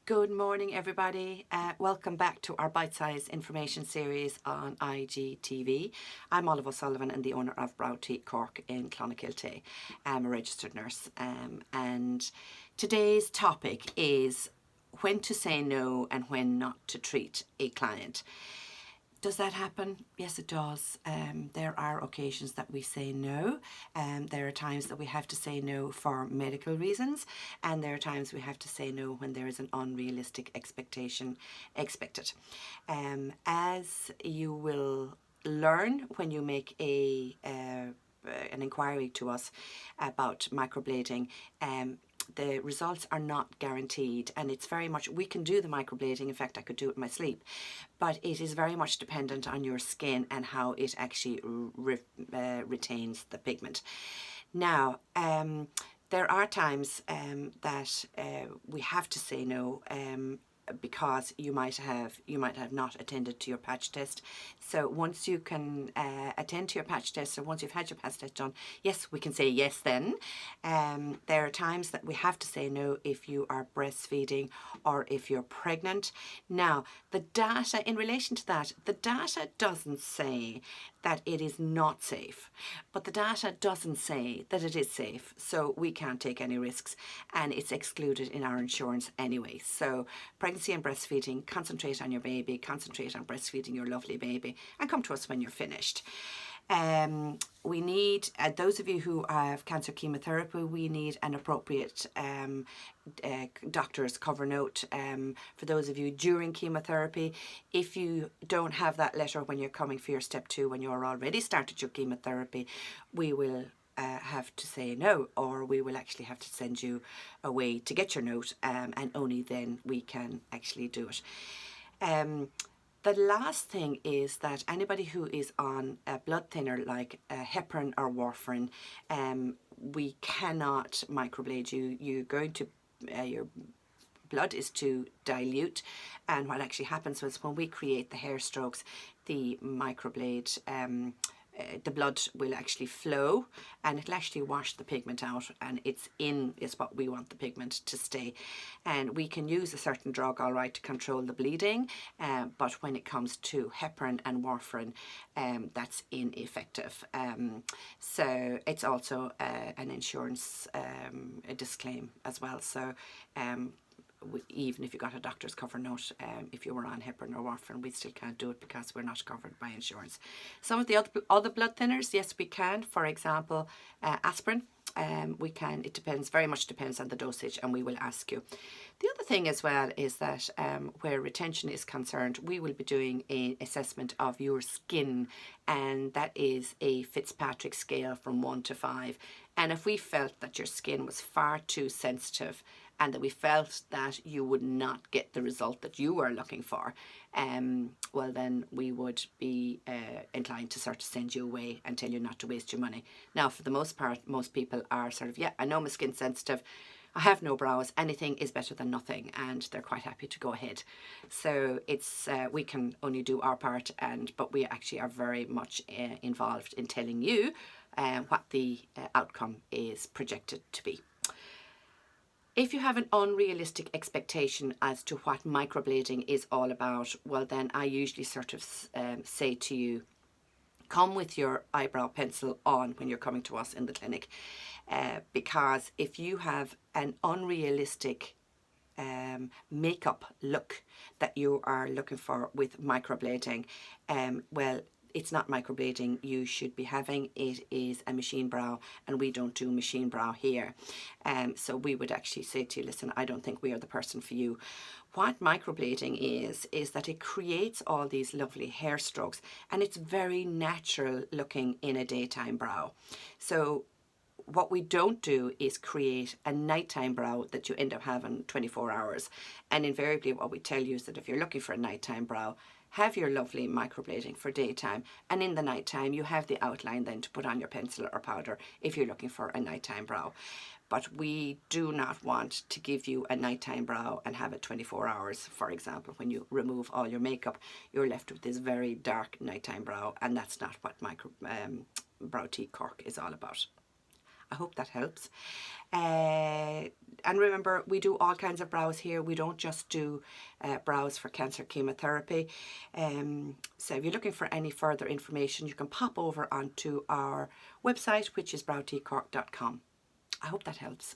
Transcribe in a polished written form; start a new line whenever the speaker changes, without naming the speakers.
Good morning, everybody. Welcome back to our bite-sized information series on IGTV. I'm Olive O'Sullivan and the owner of BrowtiqueCork in Clonakilty. I'm a registered nurse, and today's topic is when to say no and when not to treat a client. Does that happen? Yes, it does. There are occasions that we say no. There are times that we have to say no for medical reasons, and there are times we have to say no when there is an unrealistic expectation expected. As you will learn when you make an inquiry to us about microblading, the results are not guaranteed, and it's very much, we can do the microblading, in fact I could do it in my sleep, but it is very much dependent on your skin and how it actually retains the pigment. Now, there are times that we have to say no because you might have not attended to your patch test. So once you can attend to your patch test, or once you've had your patch test done, yes, we can say yes then. There are times that we have to say no if you are breastfeeding or if you're pregnant. Now, the data in relation to that, the data doesn't say that it is not safe, but the data doesn't say that it is safe, so we can't take any risks, and it's excluded in our insurance anyway. So pregnancy and breastfeeding, concentrate on your baby, concentrate on breastfeeding your lovely baby, and come to us when you're finished. We need, those of you who have cancer chemotherapy, we need an appropriate doctor's cover note for those of you during chemotherapy. If you don't have that letter when you're coming for your step 2, when you're already started your chemotherapy, we will have to say no, or we will actually have to send you away to get your note, and only then we can actually do it. The last thing is that anybody who is on a blood thinner like heparin or warfarin, we cannot microblade you. You're going to, your blood is to dilute, and what actually happens is when we create the hair strokes, the microblade, the blood will actually flow and it'll actually wash the pigment out, and is what we want the pigment to stay. And we can use a certain drug, all right, to control the bleeding, but when it comes to heparin and warfarin, that's ineffective. So it's also an insurance a disclaim as well. So even if you got a doctor's cover note, if you were on heparin or warfarin, we still can't do it because we're not covered by insurance. Some of the other blood thinners, yes, we can. For example, aspirin, we can. It depends, very much depends on the dosage, and we will ask you. The other thing as well is that where retention is concerned, we will be doing an assessment of your skin, and that is a Fitzpatrick scale from 1 to 5. And if we felt that your skin was far too sensitive, and that we felt that you would not get the result that you were looking for, well then we would be inclined to sort of send you away and tell you not to waste your money. Now, for the most part, most people are sort of, yeah, I know my skin's sensitive, I have no brows, anything is better than nothing, and they're quite happy to go ahead. So it's we can only do our part, but we actually are very much involved in telling you what the outcome is projected to be. If you have an unrealistic expectation as to what microblading is all about, well then I usually sort of say to you, come with your eyebrow pencil on when you're coming to us in the clinic, because if you have an unrealistic makeup look that you are looking for with microblading, well, it's not microblading you should be having. It is a machine brow, and we don't do machine brow here. So we would actually say to you, listen, I don't think we are the person for you. What microblading is that it creates all these lovely hair strokes, and it's very natural looking in a daytime brow. So what we don't do is create a nighttime brow that you end up having 24 hours. And invariably what we tell you is that if you're looking for a nighttime brow, have your lovely microblading for daytime, and in the nighttime you have the outline then to put on your pencil or powder if you're looking for a nighttime brow. But we do not want to give you a nighttime brow and have it 24 hours. For example, when you remove all your makeup, you're left with this very dark nighttime brow, and that's not what BrowtiqueCork is all about. I hope that helps. And remember, we do all kinds of brows here. We don't just do brows for cancer chemotherapy. So if you're looking for any further information, you can pop over onto our website, which is BrowtiqueCork.com. I hope that helps.